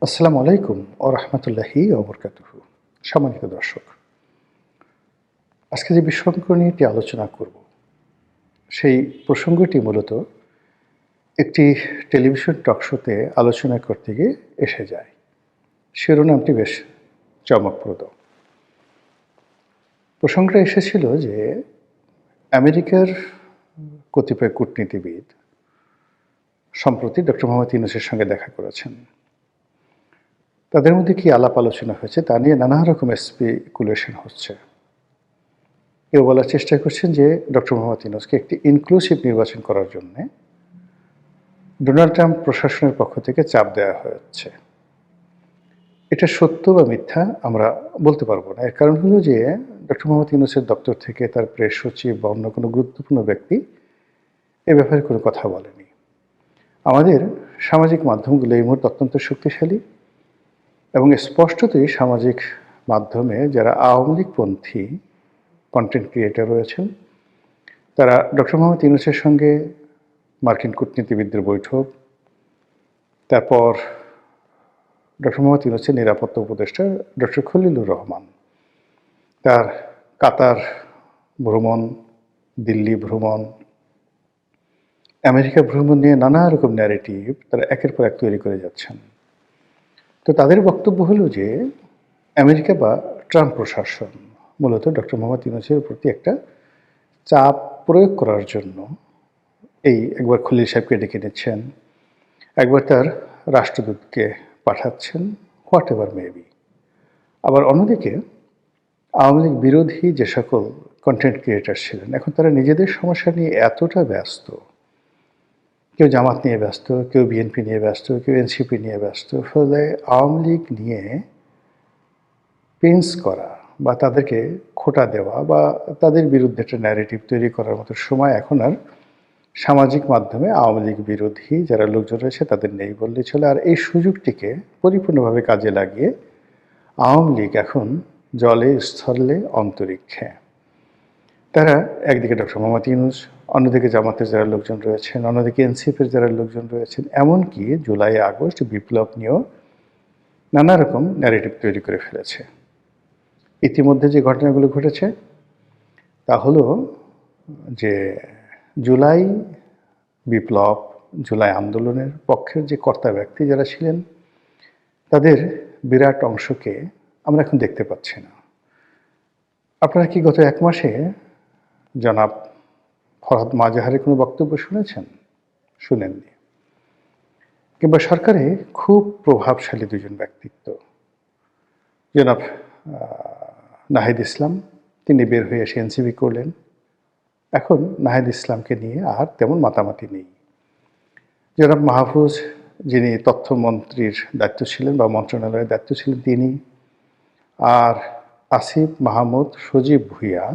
আসসালামু আলাইকুম ওয়া রাহমাতুল্লাহি ওয়া বারাকাতুহু। সম্মানিত দর্শক, আজকে যে বিষয়টি নিয়ে আলোচনা করব, সেই প্রসঙ্গটি মূলত একটি টেলিভিশন টক শোতে আলোচনা করতে গিয়ে এসে যায়। শিরোনামটি বেশ চমকপ্রদ। প্রসঙ্গটা এসেছিল যে আমেরিকার কতিপয় কূটনীতিবিদ সম্প্রতি ডক্টর মোহাম্মদ ইউনূসের সঙ্গে দেখা করেছেন। তাদের মধ্যে কি আলাপ আলোচনা হয়েছে তা নিয়ে নানা রকম স্পেকুলেশন হচ্ছে। কেউ বলার চেষ্টা করছেন যে ডক্টর মোহাম্মদ ইউনূসকে একটি ইনক্লুসিভ নির্বাচন করার জন্যে ডোনাল্ড ট্রাম্প প্রশাসনের পক্ষ থেকে চাপ দেওয়া হচ্ছে। এটা সত্য বা মিথ্যা আমরা বলতে পারবো না। এর কারণ হলো যে ডক্টর মোহাম্মদ ইউনূসের দপ্তর থেকে তার প্রেস সচিব বা অন্য কোনো গুরুত্বপূর্ণ ব্যক্তি এ ব্যাপারে কোনো কথা বলেনি। আমাদের সামাজিক মাধ্যমগুলো এই মুহূর্তে অত্যন্ত শক্তিশালী এবং স্পষ্টতই সামাজিক মাধ্যমে যারা আওয়ামী লীগপন্থী কন্টেন্ট ক্রিয়েটর রয়েছেন, তারা ডক্টর মোহাম্মদ ইউনূসের সঙ্গে মার্কিন কূটনীতিবিদদের বৈঠক, তারপর ডক্টর মোহাম্মদ ইউনূসের নিরাপত্তা উপদেষ্টা ডক্টর খলিলুর রহমান, তার কাতার ভ্রমণ, দিল্লি ভ্রমণ, আমেরিকা ভ্রমণ নিয়ে নানা রকম ন্যারেটিভ তারা একের পর এক তৈরি করে যাচ্ছেন। তো তাদের বক্তব্য হলো যে আমেরিকা বা ট্রাম্প প্রশাসন মূলত ডক্টর মোহাম্মদ ইউনূসের প্রতি একটা চাপ প্রয়োগ করার জন্য একবার খলিল সাহেবকে ডেকে নিচ্ছেন, একবার তার রাষ্ট্রদূতকে পাঠাচ্ছেন, হোয়াট এভার মেবি। আবার অন্যদিকে আওয়ামী লীগ বিরোধী যে সকল কন্টেন্ট ক্রিয়েটার ছিলেন, এখন তারা নিজেদের সমস্যা নিয়ে এতটা ব্যস্ত, কেউ জামাত নিয়ে ব্যস্ত, কেউ বিএনপি নিয়ে ব্যস্ত, কেউ এনসিপি নিয়ে ব্যস্ত, ফলে আওয়ামী লীগ নিয়ে পেন্স করা বা তাদেরকে খোঁটা দেওয়া বা তাদের বিরুদ্ধে একটা ন্যারেটিভ তৈরি করার মতো সময় এখন আর সামাজিক মাধ্যমে আওয়ামী লীগ বিরোধী যারা লোকজন রয়েছে তাদের নেই বললেই চলে। আর এই সুযোগটিকে পরিপূর্ণভাবে কাজে লাগিয়ে আওয়ামী লীগ এখন জলে, স্থলে, অন্তরিক্ষে। তারা একদিকে ডক্টর মোহাম্মদ ইউনূস, অন্যদিকে জামাতের যারা লোকজন রয়েছেন, অন্যদিকে এনসিপির যারা লোকজন রয়েছেন, এমনকি জুলাই আগস্ট বিপ্লব নিয়েও নানা রকম ন্যারেটিভ তৈরি করে ফেলেছে। ইতিমধ্যে যে ঘটনাগুলো ঘটেছে তা হলো যে জুলাই বিপ্লব, জুলাই আন্দোলনের পক্ষের যে কর্তা ব্যক্তি যারা ছিলেন, তাদের বিরাট অংশকে আমরা এখন দেখতে পাচ্ছি না। আপনারা কি গত ১ মাসে জনাব ফরহাদ মাজাহারের কোনো বক্তব্য শুনেছেন? শুনেননি। কিংবা সরকারে খুব প্রভাবশালী দুজন ব্যক্তিত্ব, জনাব নাহিদ ইসলাম, তিনি বের হয়ে এসে এনসিপি করলেন। এখন নাহিদ ইসলামকে নিয়ে আর তেমন মাতামাতি নেই। জনাব মাহফুজ, যিনি তথ্যমন্ত্রীর দায়িত্ব ছিলেন বা মন্ত্রণালয়ের দায়িত্ব ছিলেন তিনি, আর আসিফ মাহমুদ সজীব ভুঁইয়া,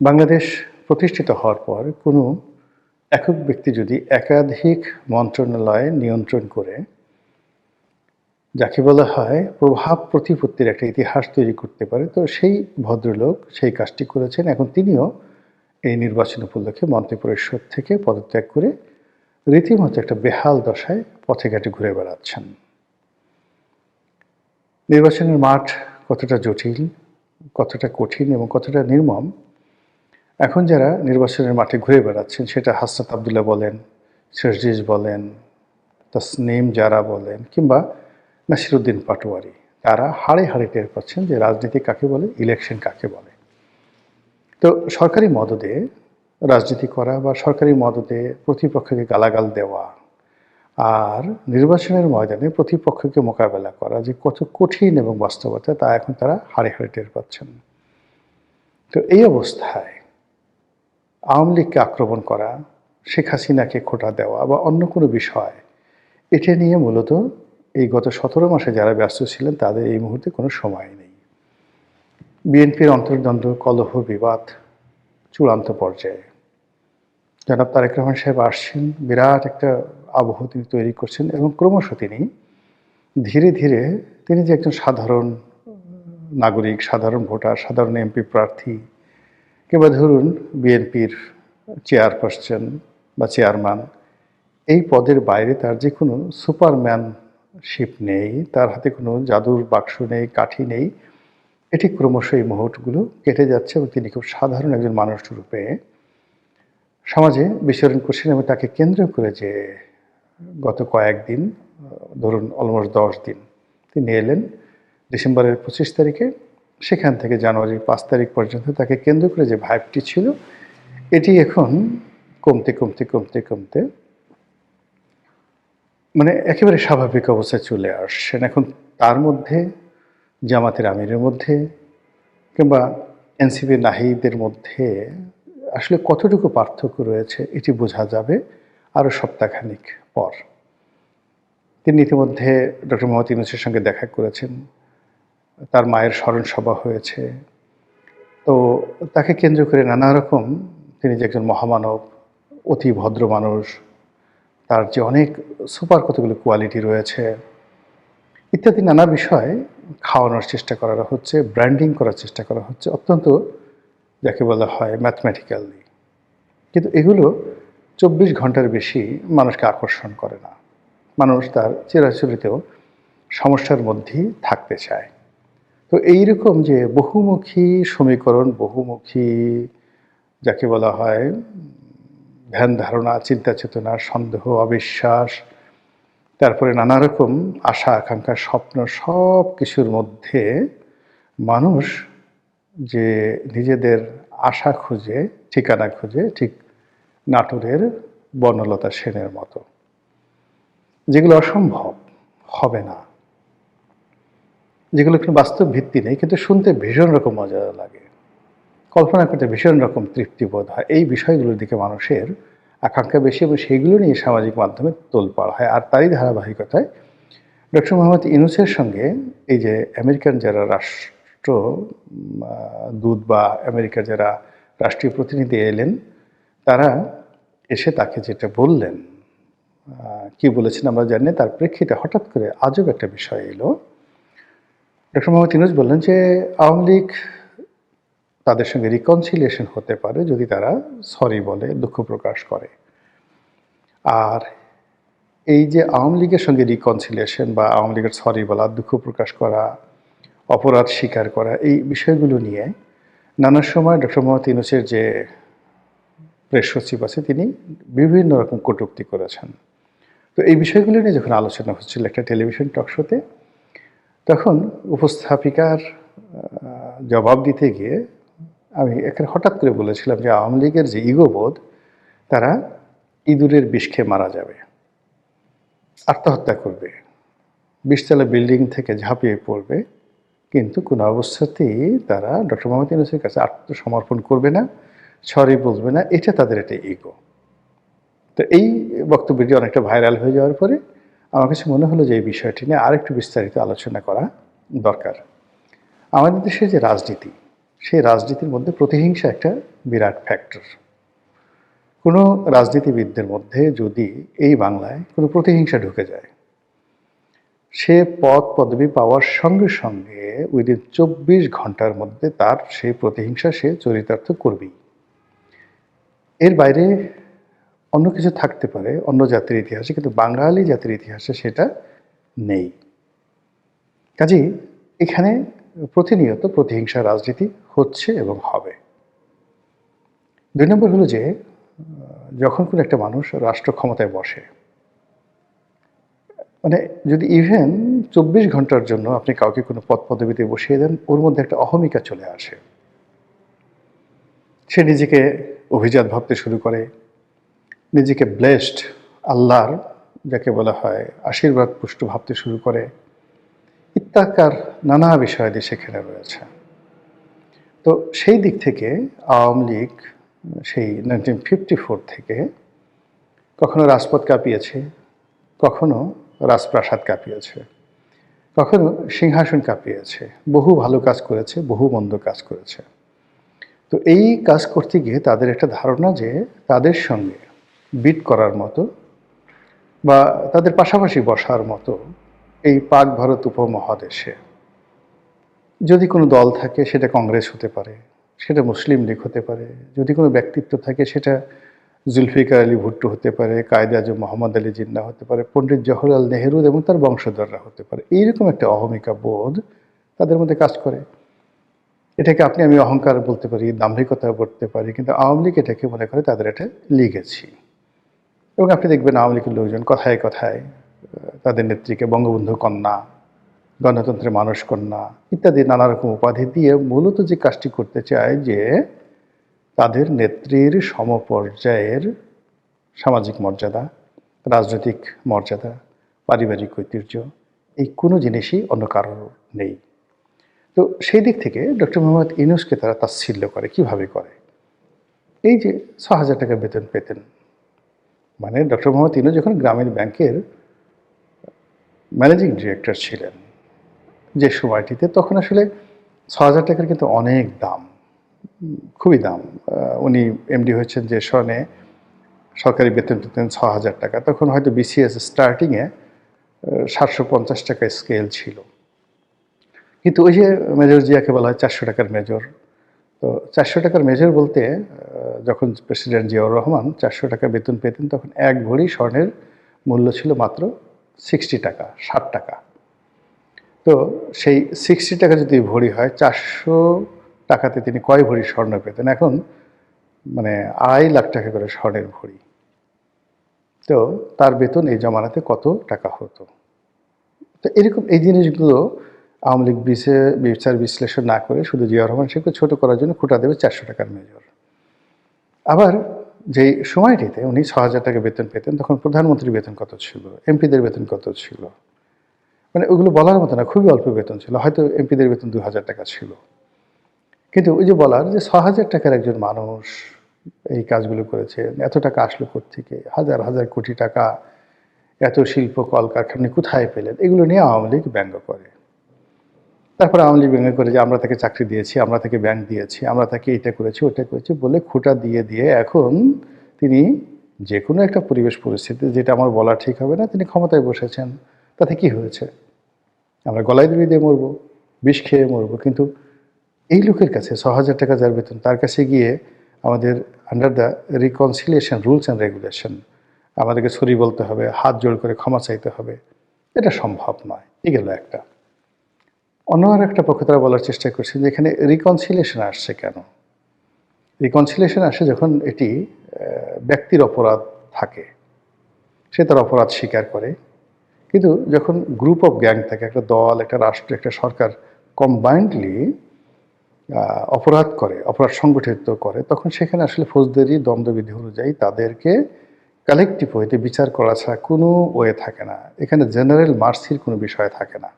বাংলাদেশ প্রতিষ্ঠিত হওয়ার পর কোনো একক ব্যক্তি যদি একাধিক মন্ত্রণালয় নিয়ন্ত্রণ করে, যাকে বলা হয় প্রভাব প্রতিপত্তির একটা ইতিহাস তৈরি করতে পারে, তো সেই ভদ্রলোক সেই কাজটি করেছেন। এখন তিনিও এই নির্বাচন উপলক্ষে মন্ত্রিপরিষদ থেকে পদত্যাগ করে রীতিমতো একটা বেহাল দশায় পথে ঘাটে ঘুরে বেড়াচ্ছেন। নির্বাচনের মাঠ কতটা জটিল, কতটা কঠিন এবং কতটা নির্মম, এখন যারা নির্বাচনের মাঠে ঘুরে বেড়াচ্ছেন, সেটা হাসনাত আবদুল্লাহ বলেন, শেরজিজ বলেন, তাসনিম জারা বলেন, কিংবা নাসিরুদ্দিন পাটোয়ারি, তারা হাড়ে হাড়ে টের পাচ্ছেন যে রাজনীতি কাকে বলে, ইলেকশন কাকে বলে। তো সরকারি মদদে রাজনীতি করা বা সরকারি মদদে প্রতিপক্ষকে গালাগাল দেওয়া আর নির্বাচনের ময়দানে প্রতিপক্ষকে মোকাবেলা করা যে কত কঠিন এবং বাস্তবতা, তা এখন তারা হাড়ে হাড়ে টের পাচ্ছেন। তো এই অবস্থায় আওয়ামী লীগকে আক্রমণ করা, শেখ হাসিনাকে খোঁটা দেওয়া বা অন্য কোনো বিষয়, এটা নিয়ে মূলত এই গত ১৭ মাসে যারা ব্যস্ত ছিলেন তাদের এই মুহূর্তে কোনো সময় নেই। বিএনপির অন্তর্দ্বন্দ্ব, কলহ, বিবাদ চূড়ান্ত পর্যায়ে। জনাব তারেক রহমান সাহেব আসছেন, বিরাট একটা আবহ তিনি তৈরি করছেন এবং ক্রমশ তিনি ধীরে ধীরে তিনি যে একজন সাধারণ নাগরিক, সাধারণ ভোটার, সাধারণ এমপি প্রার্থী, কিংবা ধরুন বিএনপির চেয়ারপারসন বা চেয়ারম্যান, এই পদের বাইরে তার যে কোনো সুপারম্যান শিপ নেই, তার হাতে কোনো জাদুর বাক্স নেই, কাঠি নেই। এটি ক্রমশ এই মুহূর্তগুলো কেটে যাচ্ছে এবং তিনি খুব সাধারণ একজন মানুষ রূপে সমাজে বিচরণ করছেন এবং তাকে কেন্দ্র করে যে গত কয়েকদিন, ধরুন অলমোস্ট 10 দিন, তিনি এলেন ডিসেম্বরের 25 তারিখে। সেখান থেকে জানুয়ারির 5 তারিখ পর্যন্ত তাকে কেন্দ্র করে যে ভাইবটি ছিল, এটি এখন কমতে, কমতে, কমতে, কমতে মানে একেবারে স্বাভাবিক অবস্থায় চলে আসছেন। এখন তার মধ্যে, জামাতের আমিরের মধ্যে কিংবা এনসিপি নাহিদের মধ্যে আসলে কতটুকু পার্থক্য রয়েছে এটি বোঝা যাবে আরও সপ্তাহখানিক পর। তিনি ইতিমধ্যে ডক্টর মোহাম্মদ ইউনূসের সঙ্গে দেখা করেছেন, তার মায়ের স্মরণ সভা হয়েছে। তো তাকে কেন্দ্র করে নানা রকম, তিনি যে একজন মহামানব, অতি ভদ্র মানুষ, তার যে অনেক সুপার কতগুলো কোয়ালিটি রয়েছে ইত্যাদি নানা বিষয় খাওয়ানোর চেষ্টা করা হচ্ছে, ব্র্যান্ডিং করার চেষ্টা করা হচ্ছে অত্যন্ত, যাকে বলা হয় ম্যাথমেটিক্যালি। কিন্তু এগুলো 24 ঘন্টার বেশি মানুষকে আকর্ষণ করে না। মানুষ তার চিরাচরিত সমস্যার মধ্যেই থাকতে চায়। তো এইরকম যে বহুমুখী সমীকরণ, বহুমুখী যাকে বলা হয় ধ্যান ধারণা, চিন্তা চেতনা, সন্দেহ, অবিশ্বাস, তারপরে নানা রকম আশা আকাঙ্ক্ষা, স্বপ্ন, সব কিছুর মধ্যে মানুষ যে নিজেদের আশা খুঁজে, ঠিকানা খুঁজে, ঠিক নাটোরের বনলতা সেনের মতো, যেগুলো অসম্ভব, হবে না, যেগুলো কোনো বাস্তব ভিত্তি নেই, কিন্তু শুনতে ভীষণ রকম মজা লাগে, কল্পনা করতে ভীষণ রকম তৃপ্তিবোধ হয়। এই বিষয়গুলোর দিকে মানুষের আকাঙ্ক্ষা বেশি এবং সেইগুলো নিয়ে সামাজিক মাধ্যমে তোলপাড় হয়। আর তারই ধারাবাহিকতায় ডক্টর মোহাম্মদ ইউনূসের সঙ্গে এই যে আমেরিকান যারা দূত বা আমেরিকার যারা রাষ্ট্রীয় প্রতিনিধি এলেন, তারা এসে তাকে যেটা বললেন, কি বলেছেন আমরা জানি না, তার প্রেক্ষিতে হঠাৎ করে আজব একটা বিষয় এলো। ডক্টর মোহাম্মদ ইউনূস বললেন যে আওয়ামী লীগ তাদের সঙ্গে রিকনসিলিয়েশন হতে পারে যদি তারা সরি বলে, দুঃখ প্রকাশ করে। আর এই যে আওয়ামী লীগের সঙ্গে রিকনসিলিয়েশন বা আওয়ামী লীগের সরি বলা, দুঃখ প্রকাশ করা, অপরাধ স্বীকার করা, এই বিষয়গুলো নিয়ে নানা সময় ডক্টর মোহাম্মদ ইউনূসের যে প্রেস সচিব আছে তিনি বিভিন্ন রকম কটূক্তি করেছেন। তো এই বিষয়গুলো নিয়ে যখন আলোচনা হচ্ছিল একটা টেলিভিশন টক শোতে, তখন উপস্থাপিকার জবাব দিতে গিয়ে আমি এখানে হঠাৎ করে বলেছিলাম যে আওয়ামী লীগের যে ইগোবোধ, তারা ইঁদুরের বিষ খেয়ে মারা যাবে, আত্মহত্যা করবে, 20 তলা বিল্ডিং থেকে ঝাঁপিয়ে পড়বে, কিন্তু কোনো অবস্থাতেই তারা ডক্টর মোহাম্মদ ইউনূসের কাছে আত্মসমর্পণ করবে না, সরি বলবে না। এটা তাদের একটা ইগো। তো এই বক্তব্যটি অনেকটা ভাইরাল হয়ে যাওয়ার পরে আমার কাছে মনে হলো যে এই বিষয়টি নিয়ে আরেকটু বিস্তারিত আলোচনা করা দরকার। আমাদের দেশের যে রাজনীতি, সেই রাজনীতির মধ্যে প্রতিহিংসা একটা বিরাট ফ্যাক্টর। কোনো রাজনীতিবিদদের মধ্যে যদি এই বাংলায় কোনো প্রতিহিংসা ঢুকে যায়, সে পদ পদবি পাওয়ার সঙ্গে সঙ্গে উইদিন 24 ঘন্টার মধ্যে তার সেই প্রতিহিংসা সে চরিতার্থ করবেই। এর বাইরে অন্য কিছু থাকতে পারে অন্য জাতির ইতিহাসে, কিন্তু বাঙালি জাতির ইতিহাসে সেটা নেই। কাজেই এখানে প্রতিনিয়ত প্রতিহিংসা রাজনীতি হচ্ছে এবং হবে। 2 নম্বর হলো যে যখন কোনো একটা মানুষ রাষ্ট্র ক্ষমতায় বসে, মানে যদি ইভেন 24 ঘন্টার জন্য আপনি কাউকে কোনো পদ পদবিতে বসিয়ে দেন, ওর মধ্যে একটা অহমিকা চলে আসে। সে নিজেকে অভিজাত ভাবতে শুরু করে, নিজেকে ব্লেসড, আল্লাহর যাকে বলা হয় আশীর্বাদ পুষ্ট ভাবতে শুরু করে, ইত্যাকার নানা বিষয়াদি সেখানে রয়েছে। তো সেই দিক থেকে আওয়ামী লীগ সেই 1954 থেকে কখনো রাজপথ কাঁপিয়েছে, কখনো রাজপ্রাসাদ কাঁপিয়েছে, কখনো সিংহাসন কাঁপিয়েছে, বহু ভালো কাজ করেছে, বহু মন্দ কাজ করেছে। তো এই কাজ করতে গিয়ে তাদের একটা ধারণা যে তাদের সঙ্গে বিট করার মতো বা তাদের পাশাপাশি বসার মতো এই পাক ভারত উপমহাদেশে যদি কোনো দল থাকে, সেটা কংগ্রেস হতে পারে, সেটা মুসলিম লীগ হতে পারে, যদি কোনো ব্যক্তিত্ব থাকে সেটা জুলফিকার আলী ভুট্টো হতে পারে, কায়েদে আজম মোহাম্মদ আলী জিন্নাহ হতে পারে, পণ্ডিত জওহরলাল নেহেরু এবং তার বংশধররা হতে পারে। এইরকম একটা অহমিকা বোধ তাদের মধ্যে কাজ করে। এটাকে আপনি আমি অহংকার বলতে পারি, দাম্ভিকতা বলতে পারি, কিন্তু আওয়ামী লীগ এটাকে মনে করে তাদের এটা লিগেছি। এবং আপনি দেখবেন আওয়ামী লীগের লোকজন কথায় কথায় তাদের নেত্রীকে বঙ্গবন্ধু কন্যা, গণতন্ত্রের মানুষ কন্যা ইত্যাদি নানা রকম উপাধি দিয়ে মূলত যে কাজটি করতে চায় যে তাদের নেত্রীর সমপর্যায়ের সামাজিক মর্যাদা, রাজনৈতিক মর্যাদা, পারিবারিক ঐতিহ্য এই কোনো জিনিসই অন্য কারোর নেই। তো সেই দিক থেকে ডক্টর মোহাম্মদ ইউনূসকে তারা তাচ্ছিল্য করে। কিভাবে করে? এই যে ৬,০০০ টাকা বেতন পেতেন, মানে ডক্টর মোহাম্মদ ইউনূস যখন গ্রামীণ ব্যাংকের ম্যানেজিং ডিরেক্টর ছিলেন যে সময়টিতে, তখন আসলে ৬,০০০ টাকার কিন্তু অনেক দাম, খুবই দাম। উনি এমডি হয়েছেন যে সনে সরকারি বেতন পেতেন ৬,০০০ টাকা। তখন হয়তো বিসিএস স্টার্টিংয়ে ৭৫০ টাকা স্কেল ছিল। কিন্তু ওই যে মেজর জিয়াকে বলা হয় ৪০০ টাকার মেজর। তো ৪০০ টাকার মেজর বলতে যখন প্রেসিডেন্ট জিয়াউর রহমান ৪০০ টাকা বেতন পেতেন, তখন ১ ভরি স্বর্ণের মূল্য ছিল মাত্র ৬০ টাকা, ৬০ টাকা। তো সেই ৬০ টাকা যদি ভরি হয়, ৪০০ টাকাতে তিনি কয় ভরি স্বর্ণ পেতেন? এখন মানে ২.৫ লাখ টাকা করে স্বর্ণের ভরি। তো তার বেতন এই জমানাতে কত টাকা হতো? তো এরকম এই জিনিসগুলো আওয়ামী লীগ বিচার বিশ্লেষণ না করে শুধু জিয়াউর রহমান শেখকে ছোট করার জন্য খোঁটা দেবে ৪০০ টাকার মেজর। আবার যেই সময়টিতে উনি ৬,০০০ টাকা বেতন পেতেন, তখন প্রধানমন্ত্রীর বেতন কত ছিল, এমপিদের বেতন কত ছিল, মানে ওগুলো বলার মতো না, খুবই অল্প বেতন ছিল। হয়তো এমপিদের বেতন ২,০০০ টাকা ছিল। কিন্তু ওই যে বলার যে ৬,০০০ টাকার একজন মানুষ এই কাজগুলো করেছেন, এত টাকা আসলো কোত্থেকে, হাজার হাজার কোটি টাকা, এত শিল্প কলকারখানা কোথায় পেলেন, এগুলো নিয়ে আওয়ামী লীগ ব্যঙ্গ করে। তারপরে আওয়ামী লীগ ব্যঙ্গ করে যে আমরা তাকে চাকরি দিয়েছি, আমরা তাকে ব্যাংক দিয়েছি, আমরা তাকে এটা করেছি ওটা করেছি বলে খোঁটা দিয়ে দিয়ে এখন তিনি যে কোনো একটা পরিবেশ পরিস্থিতি, যেটা আমার বলা ঠিক হবে না, তিনি ক্ষমতায় বসেছেন। তাতে কি হয়েছে? আমরা গলায় দড়ি দিয়ে মরবো, বিষ খেয়ে মরবো। কিন্তু এই লোকের কাছে ৬,০০০ টাকা যার বেতন, তার কাছে গিয়ে আমাদের under the reconciliation rules and regulation আমাদেরকে সরি বলতে হবে, হাত জোড় করে ক্ষমা চাইতে হবে, এটা সম্ভব নয়। এই গেল একটা। অন্য আর একটা পক্ষে তারা বলার চেষ্টা করছে যে এখানে রিকনসিলিয়েশন আসছে কেন? রিকনসিলিয়েশন আসে যখন এটি ব্যক্তির অপরাধ থাকে, সে তার অপরাধ স্বীকার করে। কিন্তু যখন গ্রুপ অফ গ্যাং থাকে, একটা দল, একটা রাষ্ট্র, একটা সরকার কম্বাইন্ডলি অপরাধ করে, অপরাধ সংগঠিত করে, তখন সেখানে আসলে ফৌজদারি দণ্ডবিধি অনুযায়ী তাদেরকে কালেকটিভ ওয়েতে বিচার করা ছাড়া কোনো ওয়ে থাকে না। এখানে জেনারেল মার্সির কোনো বিষয় থাকে না।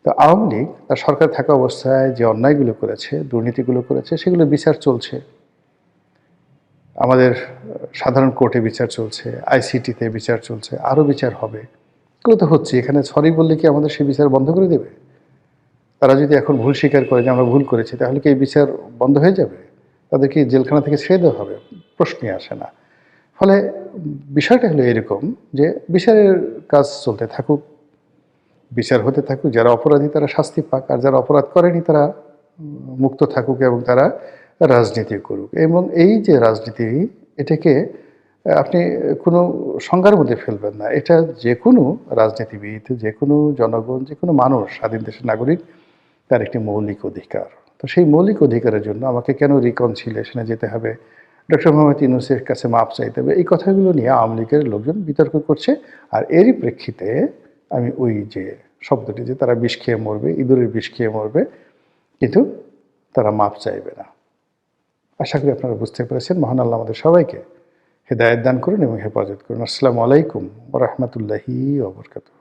তো আওয়ামী লীগ তার সরকার থাকা অবস্থায় যে অন্যায়গুলো করেছে, দুর্নীতিগুলো করেছে, সেগুলো বিচার চলছে। আমাদের সাধারণ কোর্টে বিচার চলছে, আইসিটিতে বিচার চলছে, আরও বিচার হবে। এগুলো তো হচ্ছে। এখানে সরি বললে কি আমাদের সেই বিচার বন্ধ করে দেবে? তারা যদি এখন ভুল স্বীকার করে যে আমরা ভুল করেছি, তাহলে কি এই বিচার বন্ধ হয়ে যাবে? তাদেরকে জেলখানা থেকে ছেড়ে দেওয়া হবে? প্রশ্নই আসে না। ফলে বিষয়টা হলো এরকম যে বিচারের কাজ চলতে থাকুক, বিচার হতে থাকুক, যারা অপরাধী তারা শাস্তি পাক, আর যারা অপরাধ করেনি তারা মুক্ত থাকুক এবং তারা রাজনীতি করুক। এবং এই যে রাজনীতি, এটাকে আপনি কোনো সংজ্ঞার মধ্যে ফেলবেন না। এটা যে কোনো রাজনীতিবিদ, যে কোনো জনগণ, যে কোনো মানুষ, স্বাধীন দেশের নাগরিক, তার একটি মৌলিক অধিকার। তো সেই মৌলিক অধিকারের জন্য আমাকে কেন রিকনসিলিয়েশনে যেতে হবে, ডক্টর মোহাম্মদ ইউনূসের কাছে মাপ চাইতে হবে, এই কথাগুলো নিয়ে আওয়ামী লীগের লোকজন বিতর্ক করছে। আর এরই প্রেক্ষিতে আমি ওই যে শব্দটি, যে তারা বিষ খেয়ে মরবে, ইঁদুরের বিষ খেয়ে মরবে, কিন্তু তারা মাপ চাইবে না। আশা করি আপনারা বুঝতে পেরেছেন। মহান আল্লাহ আমাদের সবাইকে হেদায়েত দান করুন এবং হেফাজত করুন। আসসালামু আলাইকুম ওয়া রাহমাতুল্লাহি ওয়া বারাকাতুহু।